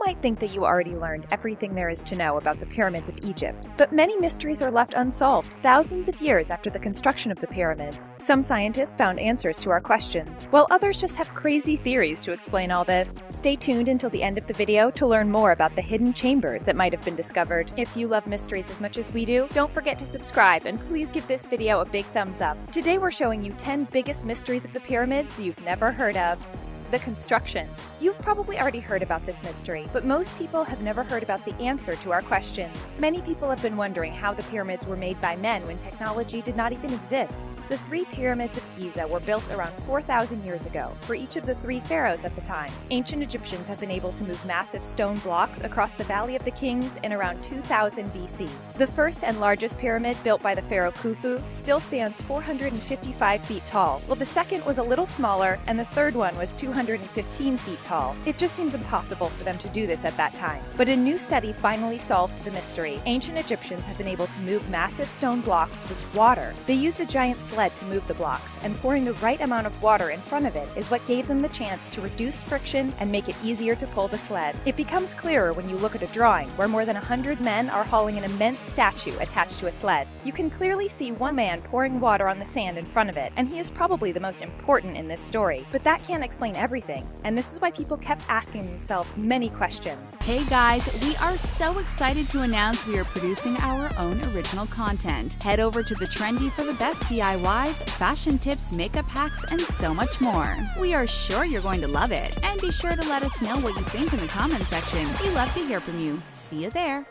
might think that you already learned everything there is to know about the pyramids of Egypt, but many mysteries are left unsolved thousands of years after the construction of the pyramids. Some scientists found answers to our questions, while others just have crazy theories to explain all this. Stay tuned until the end of the video to learn more about the hidden chambers that might have been discovered. If you love mysteries as much as we do, don't forget to subscribe and please give this video a big thumbs up. Today we're showing you 10 biggest mysteries of the pyramids you've never heard of. The construction. You've probably already heard about this mystery, but most people have never heard about the answer to our questions. Many people have been wondering how the pyramids were made by men when technology did not even exist. The 3 pyramids of Giza were built around 4,000 years ago for each of the 3 pharaohs at the time. Ancient Egyptians have been able to move massive stone blocks across the Valley of the Kings in around 2000 BC. The first and largest pyramid, built by the pharaoh Khufu, still stands 455 feet tall, while the second was a little smaller and the third one was 215 feet tall. It just seems impossible for them to do this at that time. But a new study finally solved the mystery. Ancient Egyptians have been able to move massive stone blocks with water. They used a giant sled to move the blocks, and pouring the right amount of water in front of it is what gave them the chance to reduce friction and make it easier to pull the sled. It becomes clearer when you look at a drawing where more than 100 men are hauling an immense statue attached to a sled. You can clearly see one man pouring water on the sand in front of it, and he is probably the most important in this story. But that can't explain everything, and this is why people kept asking themselves many questions. Hey guys, we are so excited to announce we are producing our own original content. Head over to The Trendy for the best DIYs, fashion tips, makeup hacks, and so much more. We are sure you're going to love it, and be sure to let us know what you think in the comment section. We love to hear from you. See you there.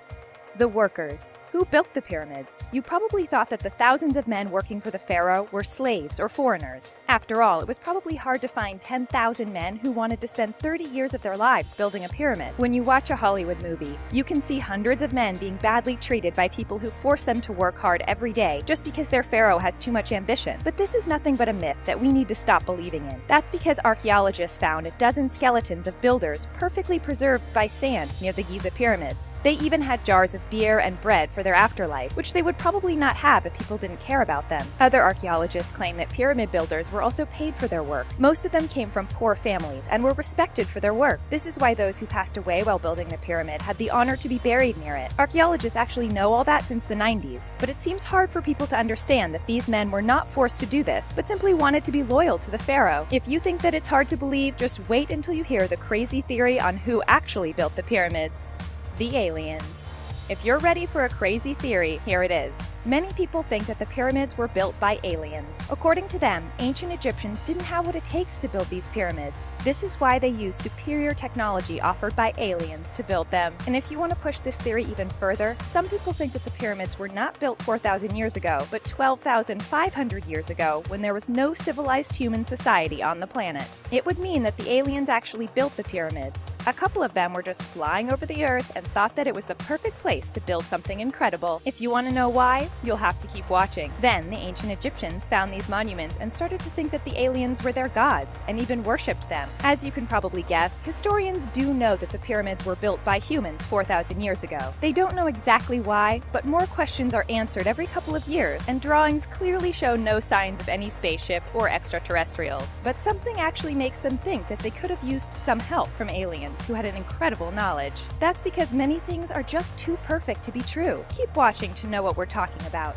The workers. Who built the pyramids? You probably thought that the thousands of men working for the pharaoh were slaves or foreigners. After all, it was probably hard to find 10,000 men who wanted to spend 30 years of their lives building a pyramid. When you watch a Hollywood movie, you can see hundreds of men being badly treated by people who force them to work hard every day just because their pharaoh has too much ambition. But this is nothing but a myth that we need to stop believing in. That's because archaeologists found a dozen skeletons of builders perfectly preserved by sand near the Giza pyramids. They even had jars of beer and bread for their afterlife, which they would probably not have if people didn't care about them. Other archaeologists claim that pyramid builders were also paid for their work. Most of them came from poor families and were respected for their work. This is why those who passed away while building the pyramid had the honor to be buried near it. Archaeologists actually know all that since the 90s, but it seems hard for people to understand that these men were not forced to do this, but simply wanted to be loyal to the pharaoh. If you think that it's hard to believe, just wait until you hear the crazy theory on who actually built the pyramids. The aliens. If you're ready for a crazy theory, here it is. Many people think that the pyramids were built by aliens. According to them, ancient Egyptians didn't have what it takes to build these pyramids. This is why they used superior technology offered by aliens to build them. And if you want to push this theory even further, some people think that the pyramids were not built 4,000 years ago, but 12,500 years ago, when there was no civilized human society on the planet. It would mean that the aliens actually built the pyramids. A couple of them were just flying over the earth and thought that it was the perfect place to build something incredible. If you want to know why, you'll have to keep watching. Then, the ancient Egyptians found these monuments and started to think that the aliens were their gods, and even worshipped them. As you can probably guess, historians do know that the pyramids were built by humans 4,000 years ago. They don't know exactly why, but more questions are answered every couple of years, and drawings clearly show no signs of any spaceship or extraterrestrials. But something actually makes them think that they could have used some help from aliens who had an incredible knowledge. That's because many things are just too perfect to be true. Keep watching to know what we're talking about.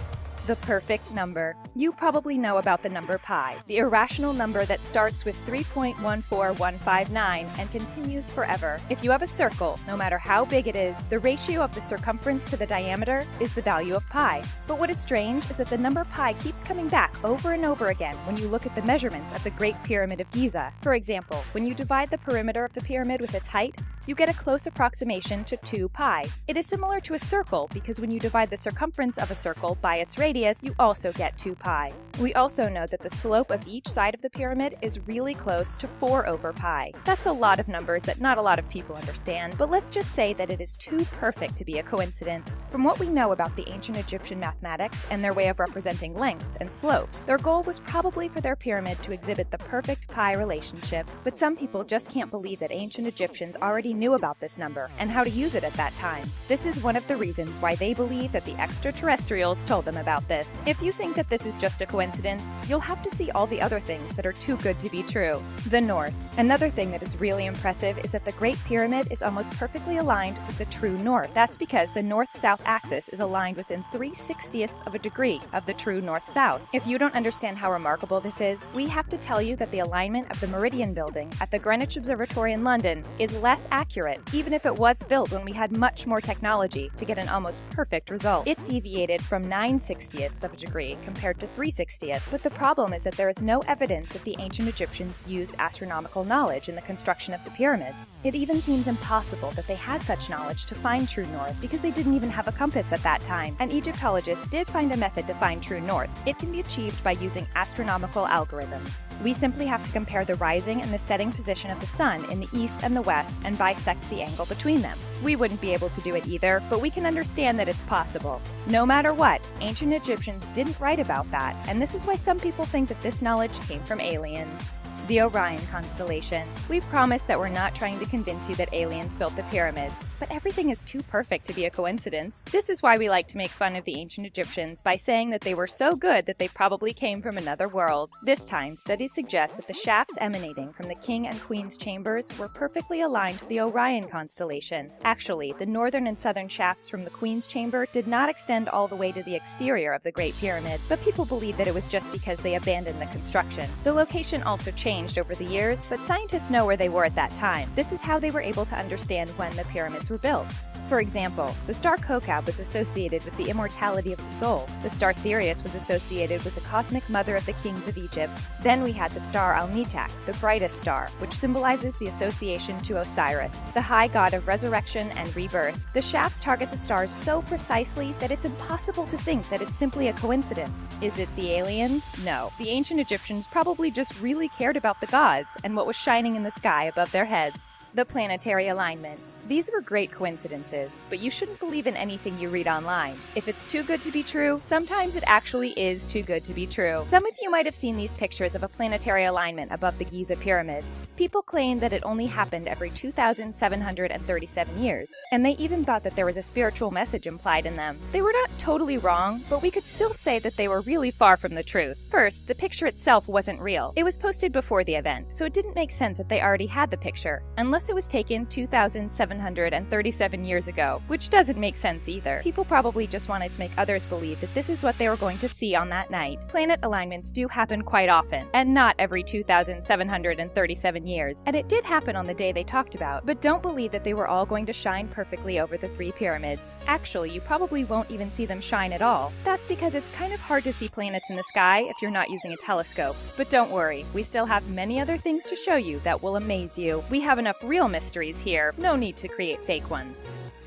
The perfect number. You probably know about the number pi, the irrational number that starts with 3.14159 and continues forever. If you have a circle, no matter how big it is, the ratio of the circumference to the diameter is the value of pi. But what is strange is that the number pi keeps coming back over and over again when you look at the measurements of the Great Pyramid of Giza. For example, when you divide the perimeter of the pyramid with its height, you get a close approximation to 2 pi. It is similar to a circle because when you divide the circumference of a circle by its radius, you also get 2 pi. We also know that the slope of each side of the pyramid is really close to 4 over pi. That's a lot of numbers that not a lot of people understand, but let's just say that it is too perfect to be a coincidence. From what we know about the ancient Egyptian mathematics and their way of representing lengths and slopes, their goal was probably for their pyramid to exhibit the perfect pi relationship. But some people just can't believe that ancient Egyptians already already knew about this number and how to use it at that time. This is one of the reasons why they believe that the extraterrestrials told them about this. If you think that this is just a coincidence, you'll have to see all the other things that are too good to be true. The North. Another thing that is really impressive is that the Great Pyramid is almost perfectly aligned with the true north. That's because the north-south axis is aligned within 3/60ths of a degree of the true north-south. If you don't understand how remarkable this is, we have to tell you that the alignment of the Meridian building at the Greenwich Observatory in London is less accurate, even if it was built when we had much more technology to get an almost perfect result. It deviated from 9/60ths of a degree compared to 3/60ths, but the problem is that there is no evidence that the ancient Egyptians used astronomical knowledge in the construction of the pyramids. It even seems impossible that they had such knowledge to find true north because they didn't even have a compass at that time. And Egyptologists did find a method to find true north. It can be achieved by using astronomical algorithms. We simply have to compare the rising and the setting position of the sun in the east and the west and bisect the angle between them. We wouldn't be able to do it either, but we can understand that it's possible. No matter what, ancient Egyptians didn't write about that, and this is why some people think that this knowledge came from aliens. The Orion constellation. We promise that we're not trying to convince you that aliens built the pyramids, but everything is too perfect to be a coincidence. This is why we like to make fun of the ancient Egyptians by saying that they were so good that they probably came from another world. This time, studies suggest that the shafts emanating from the king and queen's chambers were perfectly aligned to the Orion constellation. Actually, the northern and southern shafts from the queen's chamber did not extend all the way to the exterior of the Great Pyramid, but people believe that it was just because they abandoned the construction. The location also changed over the years, but scientists know where they were at that time. This is how they were able to understand when the pyramids were built. For example, the star Kokab was associated with the immortality of the soul. The star Sirius was associated with the cosmic mother of the kings of Egypt. Then we had the star Al-Nitak, the brightest star, which symbolizes the association to Osiris, the high god of resurrection and rebirth. The shafts target the stars so precisely that it's impossible to think that it's simply a coincidence. Is it the aliens? No. The ancient Egyptians probably just really cared about the gods and what was shining in the sky above their heads. The planetary alignment. These were great coincidences, but you shouldn't believe in anything you read online. If it's too good to be true, sometimes it actually is too good to be true. Some of you might have seen these pictures of a planetary alignment above the Giza pyramids. People claim that it only happened every 2,737 years, and they even thought that there was a spiritual message implied in them. They were not totally wrong, but we could still say that they were really far from the truth. First, the picture itself wasn't real. It was posted before the event, so it didn't make sense that they already had the picture, unless it was taken 2,737 years ago, which doesn't make sense either. People probably just wanted to make others believe that this is what they were going to see on that night. Planet alignments do happen quite often, and not every 2,737 years, and it did happen on the day they talked about, but don't believe that they were all going to shine perfectly over the three pyramids. Actually, you probably won't even see them shine at all. That's because it's kind of hard to see planets in the sky if you're not using a telescope. But don't worry, we still have many other things to show you that will amaze you. We have enough real mysteries here, no need to create fake ones.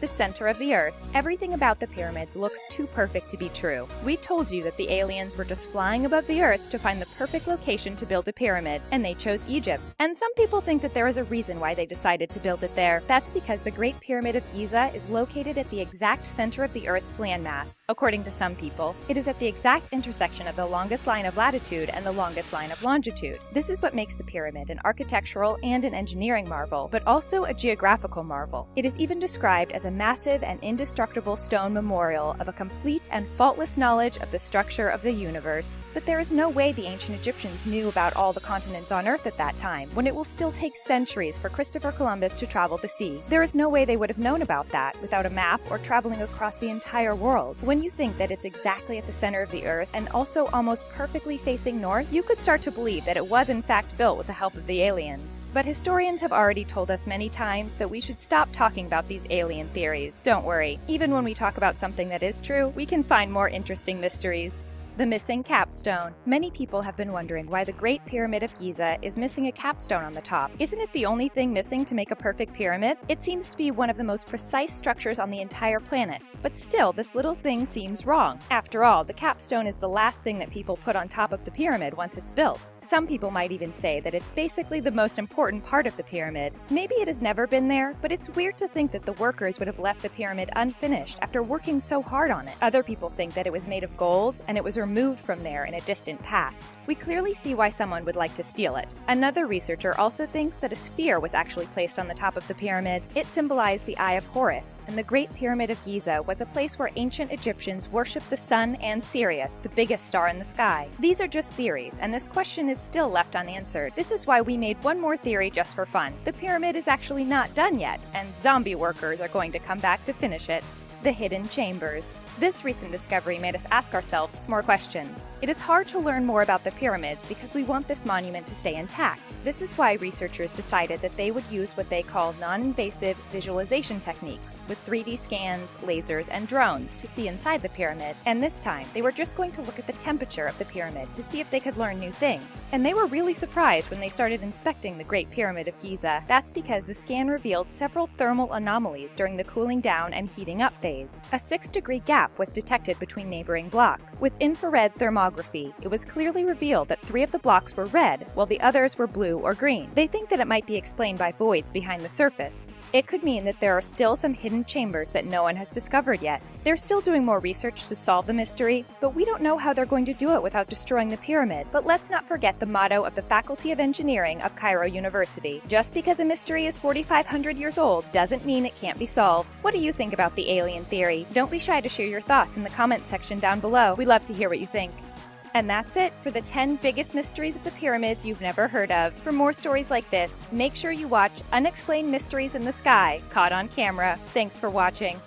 The center of the Earth. Everything about the pyramids looks too perfect to be true. We told you that the aliens were just flying above the Earth to find the perfect location to build a pyramid, and they chose Egypt. And some people think that there is a reason why they decided to build it there. That's because the Great Pyramid of Giza is located at the exact center of the Earth's landmass. According to some people, it is at the exact intersection of the longest line of latitude and the longest line of longitude. This is what makes the pyramid an architectural and an engineering marvel, but also a geographical marvel. It is even described as a massive and indestructible stone memorial of a complete and faultless knowledge of the structure of the universe. But there is no way the ancient Egyptians knew about all the continents on Earth at that time, when it will still take centuries for Christopher Columbus to travel the sea. There is no way they would have known about that without a map or traveling across the entire world. When you think that it's exactly at the center of the Earth and also almost perfectly facing north, you could start to believe that it was in fact built with the help of the aliens. But historians have already told us many times that we should stop talking about these alien theories. Don't worry, even when we talk about something that is true, we can find more interesting mysteries. The missing capstone. Many people have been wondering why the Great Pyramid of Giza is missing a capstone on the top. Isn't it the only thing missing to make a perfect pyramid? It seems to be one of the most precise structures on the entire planet, but still this little thing seems wrong. After all, the capstone is the last thing that people put on top of the pyramid once it's built. Some people might even say that it's basically the most important part of the pyramid. Maybe it has never been there, but it's weird to think that the workers would have left the pyramid unfinished after working so hard on it. Other people think that it was made of gold and it was removed from there in a distant past. We clearly see why someone would like to steal it. Another researcher also thinks that a sphere was actually placed on the top of the pyramid. It symbolized the Eye of Horus, and the Great Pyramid of Giza was a place where ancient Egyptians worshipped the sun and Sirius, the biggest star in the sky. These are just theories, and this question is still left unanswered. This is why we made one more theory just for fun. The pyramid is actually not done yet, and zombie workers are going to come back to finish it. The hidden chambers. This recent discovery made us ask ourselves more questions. It is hard to learn more about the pyramids because we want this monument to stay intact. This is why researchers decided that they would use what they call non-invasive visualization techniques with 3D scans, lasers, and drones to see inside the pyramid. And this time, they were just going to look at the temperature of the pyramid to see if they could learn new things. And they were really surprised when they started inspecting the Great Pyramid of Giza. That's because the scan revealed several thermal anomalies during the cooling down and heating up phase. A 6-degree gap was detected between neighboring blocks. With infrared thermography, it was clearly revealed that 3 of the blocks were red, while the others were blue or green. They think that it might be explained by voids behind the surface. It could mean that there are still some hidden chambers that no one has discovered yet. They're still doing more research to solve the mystery, but we don't know how they're going to do it without destroying the pyramid. But let's not forget the motto of the Faculty of Engineering of Cairo University. Just because a mystery is 4,500 years old doesn't mean it can't be solved. What do you think about the alien theory? Don't be shy to share your thoughts in the comment section down below. We'd love to hear what you think. And that's it for the 10 biggest mysteries of the pyramids you've never heard of. For more stories like this, make sure you watch Unexplained Mysteries in the Sky, Caught on Camera. Thanks for watching.